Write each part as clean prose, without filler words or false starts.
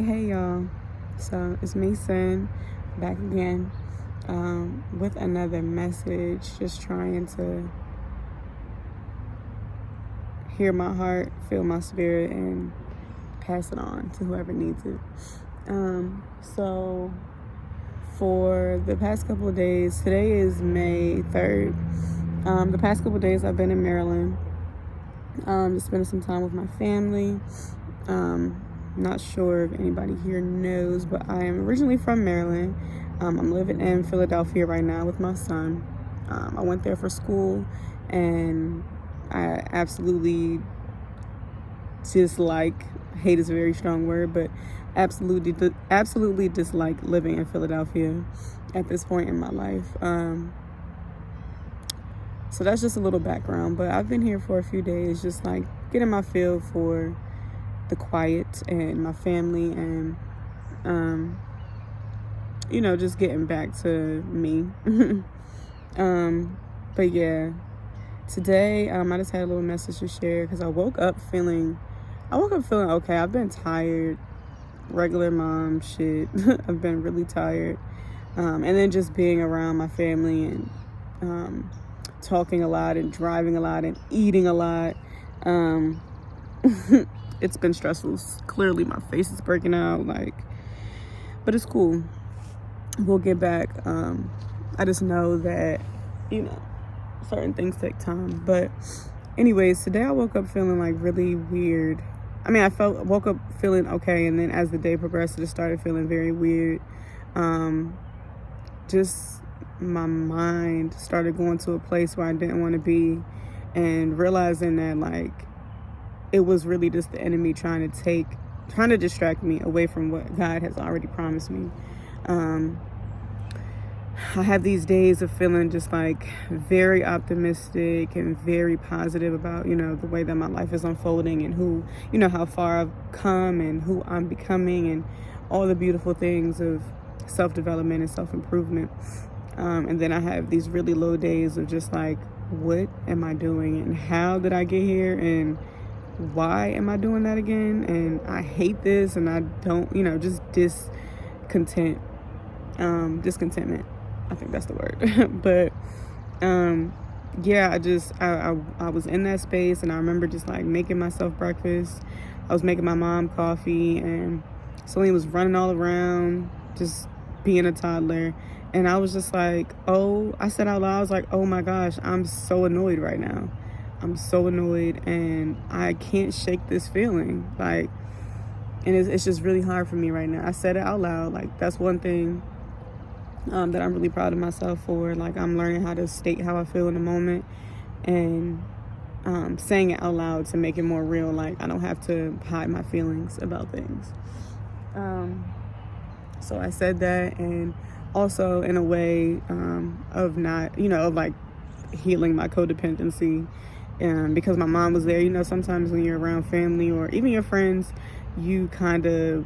Hey y'all, so it's Mason back again with another message, just trying to hear my heart, feel my spirit, and pass it on to whoever needs it. So for the past couple of days, today is May 3rd. The past couple of days I've been in Maryland, just spending some time with my family. Not sure if anybody here knows, but I am originally from Maryland. I'm living in Philadelphia right now with my son. I went there for school, and I absolutely hate is a very strong word, but absolutely dislike living in Philadelphia at this point in my life. So that's just a little background, but I've been here for a few days, just like getting my feel for the quiet and my family, and just getting back to me. But yeah, today I just had a little message to share because I woke up feeling okay. I've been tired, regular mom shit. I've been really tired, and then just being around my family and talking a lot and driving a lot and eating a lot. It's been stressful. Clearly my face is breaking out, but it's cool. We'll get back. I just know that, certain things take time. But anyways, today I woke up feeling really weird. I mean, woke up feeling okay, and then as the day progressed, it just started feeling very weird. Just my mind started going to a place where I didn't want to be, and realizing that it was really just the enemy trying to distract me away from what God has already promised me. I have these days of feeling just very optimistic and very positive about, the way that my life is unfolding, and who, how far I've come and who I'm becoming, and all the beautiful things of self-development and self-improvement. And then I have these really low days of just what am I doing, and how did I get here, and why am I doing that again? And I hate this, and I don't, just discontentment. I think that's the word. But yeah, I was in that space, and I remember just making myself breakfast. I was making my mom coffee, and Celine was running all around, just being a toddler. And I was just I said out loud, I was oh my gosh, I'm so annoyed right now. I'm so annoyed, and I can't shake this feeling. And it's just really hard for me right now. I said it out loud. That's one thing that I'm really proud of myself for. I'm learning how to state how I feel in the moment, and saying it out loud to make it more real. I don't have to hide my feelings about things. So I said that, and also in a way of not, of healing my codependency. Because my mom was there, sometimes when you're around family or even your friends, you kind of,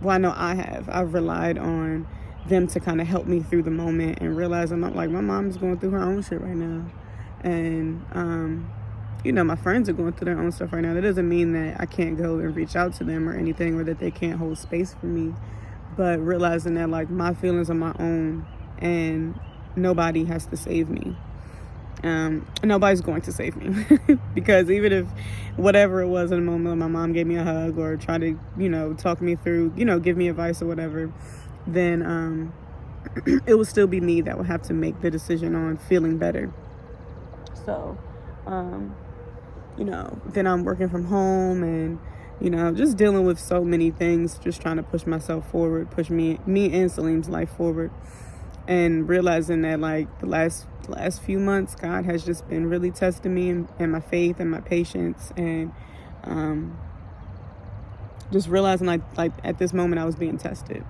I know I've relied on them to kind of help me through the moment, and realizing my mom's going through her own shit right now. And, my friends are going through their own stuff right now. That doesn't mean that I can't go and reach out to them or anything, or that they can't hold space for me. But realizing that my feelings are my own, and nobody has to save me. Nobody's going to save me. Because even if whatever it was in the moment, my mom gave me a hug or tried to, talk me through, give me advice or whatever, then it would still be me that would have to make the decision on feeling better. So, then I'm working from home, and, just dealing with so many things, just trying to push myself forward, push me and Salim's life forward. And realizing that the last few months, God has just been really testing me, and my faith and my patience, and just realizing at this moment I was being tested.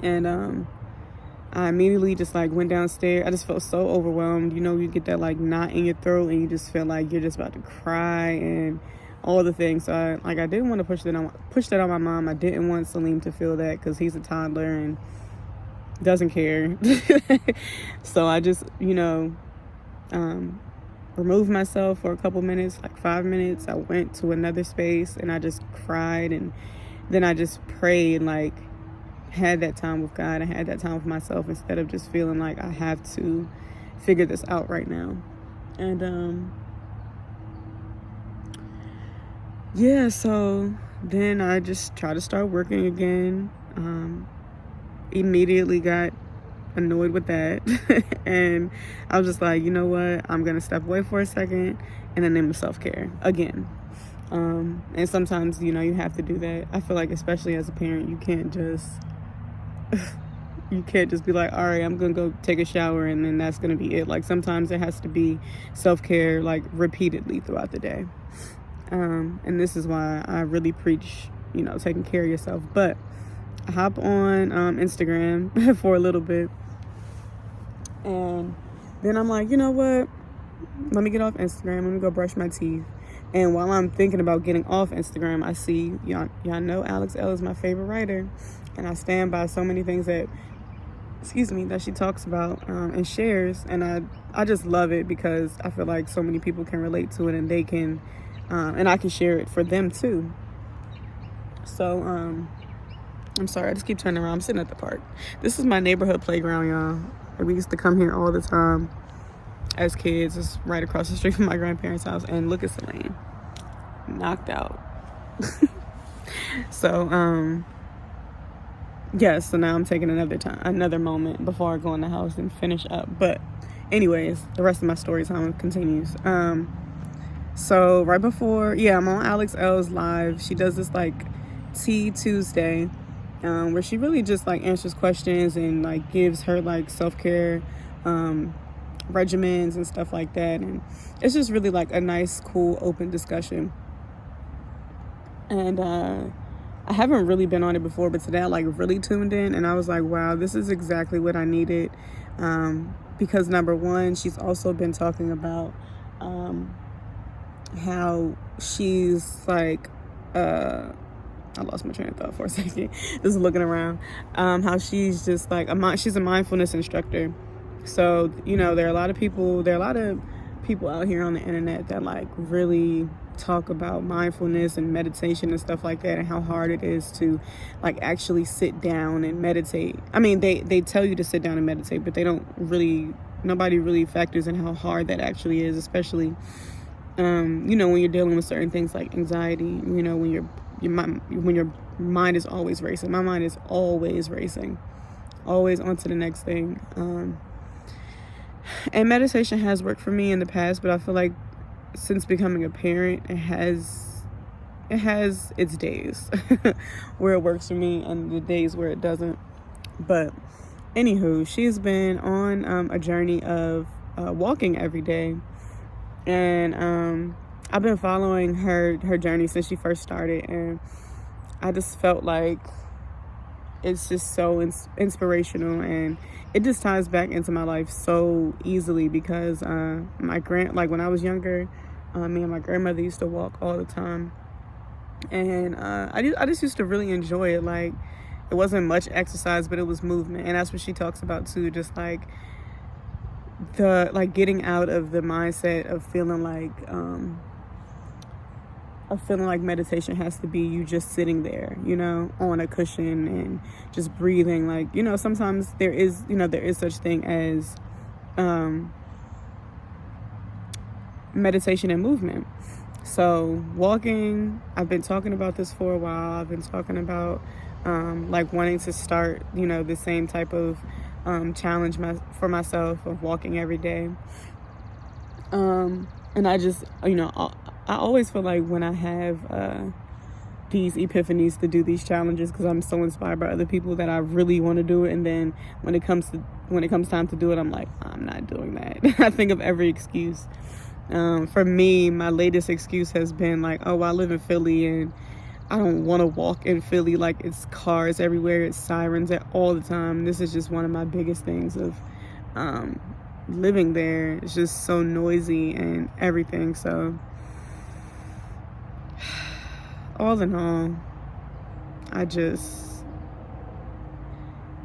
And I immediately just went downstairs. I just felt so overwhelmed. You get that knot in your throat, and you just feel you're just about to cry and all the things. So I didn't want to push that on my mom. I didn't want Salim to feel that, because he's a toddler and doesn't care. So I just removed myself for a couple minutes, 5 minutes. I went to another space, and I just cried, and then I just prayed and like had that time with God and had that time with myself instead of just feeling like I have to figure this out right now. And yeah, so then I just tried to start working again. Immediately got annoyed with that. And I was just like, you know what, I'm gonna step away for a second in the name of self-care again. And sometimes, you know, you have to do that. I feel like, especially as a parent, you can't just be like, all right, I'm gonna go take a shower and then that's gonna be it. Like, sometimes there has to be self-care like repeatedly throughout the day. And this is why I really preach, you know, taking care of yourself. But I hop on Instagram for a little bit, and then I'm like, you know what, let me get off Instagram, let me go brush my teeth. And while I'm thinking about getting off Instagram, I see, y'all know Alex L is my favorite writer, and I stand by so many things that she talks about and shares. And I just love it because I feel like so many people can relate to it, and they can and I can share it for them too. So I'm sorry, I just keep turning around. I'm sitting at the park. This is my neighborhood playground, y'all. We used to come here all the time as kids. It's right across the street from my grandparents' house. And look at Celine, knocked out. So yeah, so now I'm taking another moment before I go in the house and finish up. But anyways, the rest of my story time continues. So right before, I'm on Alex L's live. She does this like Tea Tuesday, where she really just like answers questions and like gives her like self-care regimens and stuff like that. And it's just really like a nice, cool, open discussion. And I haven't really been on it before, but today I like really tuned in, and I was like, wow, this is exactly what I needed. Because number one, she's also been talking about how she's like I lost my train of thought for a second. Just looking around. How she's just like she's a mindfulness instructor. So, you know, there are a lot of people out here on the internet that like really talk about mindfulness and meditation and stuff like that, and how hard it is to like actually sit down and meditate. I mean, they tell you to sit down and meditate, but nobody really factors in how hard that actually is, especially you know, when you're dealing with certain things like anxiety, you know, when your mind is always racing. My mind is always racing, always on to the next thing. And meditation has worked for me in the past, but I feel like since becoming a parent, it has its days where it works for me and the days where it doesn't. But anywho, she's been on a journey of walking every day. And I've been following her journey since she first started, and I just felt like it's just so inspirational, and it just ties back into my life so easily because when I was younger, me and my grandmother used to walk all the time, and I just used to really enjoy it. Like, it wasn't much exercise, but it was movement, and that's what she talks about too. Just like getting out of the mindset of feeling like meditation has to be you just sitting there, you know, on a cushion and just breathing. Like, you know, sometimes there is such thing as meditation and movement. So walking, I've been talking about this for a while. I've been talking about like wanting to start, you know, the same type of challenge for myself of walking every day. And I just, you know, I always feel like when I have these epiphanies to do these challenges, because I'm so inspired by other people that I really want to do it, and then when it comes time to do it, I'm like, I'm not doing that. I think of every excuse. For me, my latest excuse has been like, oh, I live in Philly and I don't want to walk in Philly. Like, it's cars everywhere, it's sirens all the time. This is just one of my biggest things of living there. It's just so noisy and everything. So all in all, I just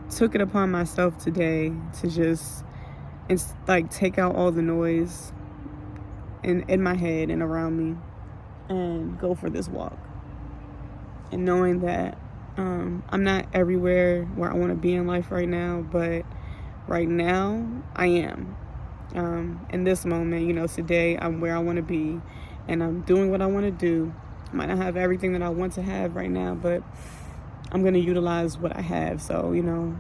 took it upon myself today to just take out all the noise in my head and around me and go for this walk. and knowing that I'm not everywhere where I want to be in life right now, but right now I am. In this moment, you know, today I'm where I want to be, and I'm doing what I want to do. I might not have everything that I want to have right now, but I'm going to utilize what I have. So, you know,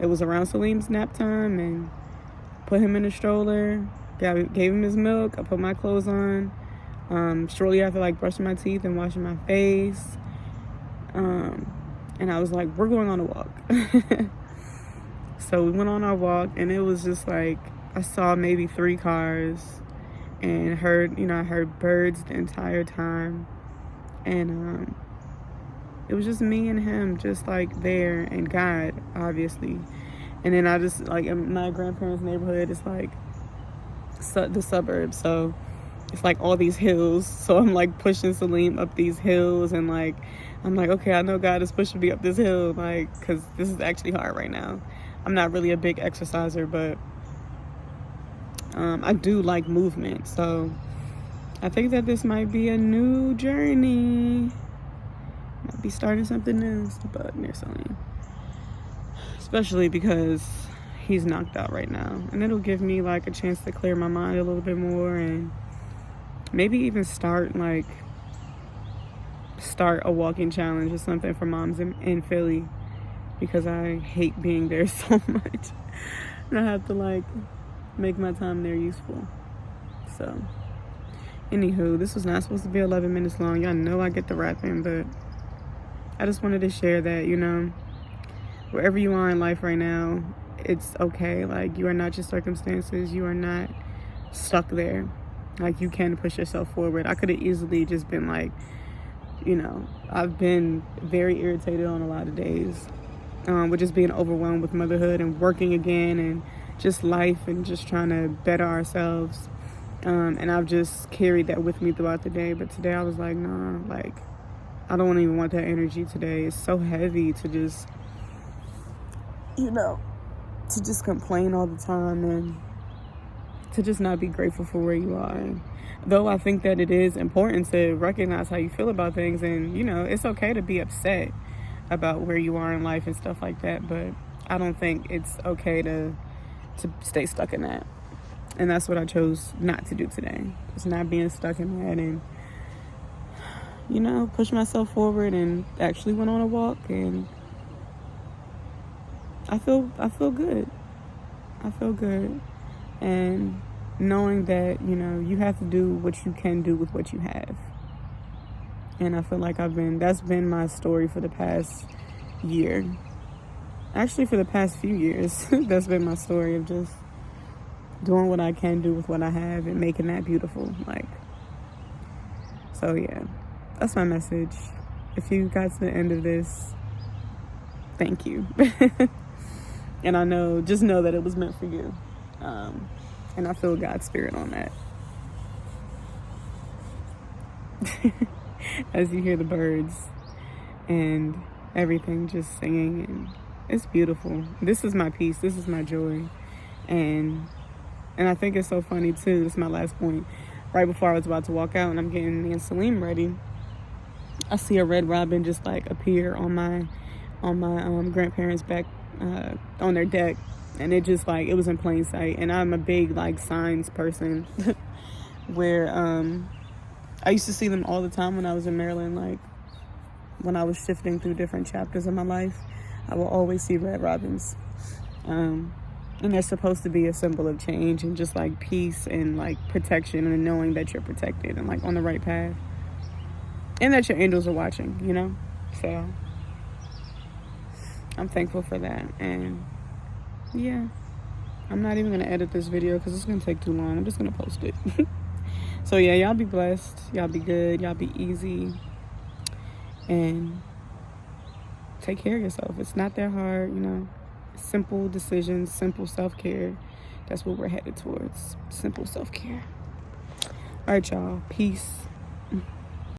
it was around Salim's nap time, and put him in a stroller, gave him his milk, I put my clothes on. Shortly after, like, brushing my teeth and washing my face, and I was like, we're going on a walk. So we went on our walk, and it was just like, I saw maybe 3 cars, and I heard birds the entire time. And it was just me and him, just like there, and God, obviously. And then I just, like, in my grandparents' neighborhood, it's like the suburbs, so it's like all these hills. So I'm like pushing Salim up these hills, and like I'm like, okay, I know God is pushing me up this hill, like, because this is actually hard right now. I'm not really a big exerciser, but I do like movement. So I think that this might be a new journey. Might be starting something new, but near Salim, especially because he's knocked out right now, and it'll give me like a chance to clear my mind a little bit more, and maybe even start a walking challenge or something for moms in Philly, because I hate being there so much, and I have to like make my time there useful. So anywho, this was not supposed to be 11 minutes long. Y'all know I get the rapping, but I just wanted to share that, you know, wherever you are in life right now, it's okay. Like, you are not your circumstances. You are not stuck there. Like, you can push yourself forward. I could have easily just been like, you know, I've been very irritated on a lot of days, with just being overwhelmed with motherhood and working again, and just life, and just trying to better ourselves. And I've just carried that with me throughout the day. But today I was like, nah, like, I don't even want that energy today. It's so heavy to just, you know, to just complain all the time, and to just not be grateful for where you are. And though I think that it is important to recognize how you feel about things, and, you know, it's okay to be upset about where you are in life and stuff like that, but I don't think it's okay to stay stuck in that. And that's what I chose not to do today. Just not being stuck in that, and, you know, push myself forward, and actually went on a walk, and I feel good. I feel good. And knowing that, you know, you have to do what you can do with what you have. And I feel like that's been my story for the past year. Actually, for the past few years, that's been my story of just doing what I can do with what I have, and making that beautiful. Like, so yeah, that's my message. If you got to the end of this, thank you. And just know that it was meant for you. And I feel God's spirit on that. As you hear the birds and everything just singing, and it's beautiful. This is my peace. This is my joy. And I think it's so funny too. This is my last point. Right before I was about to walk out, and I'm getting me and Salim ready, I see a red robin just like appear on my grandparents' back, on their deck. And it just, like, it was in plain sight. And I'm a big, like, signs person where I used to see them all the time when I was in Maryland. Like, when I was shifting through different chapters of my life, I will always see red robins. And they're supposed to be a symbol of change, and just, like, peace, and, like, protection, and knowing that you're protected and, like, on the right path. And that your angels are watching, you know? So I'm thankful for that. And yeah, I'm not even going to edit this video because it's going to take too long. I'm just going to post it. So yeah, y'all be blessed. Y'all be good. Y'all be easy. And take care of yourself. It's not that hard, you know. Simple decisions, simple self-care. That's what we're headed towards. Simple self-care. All right, y'all. Peace.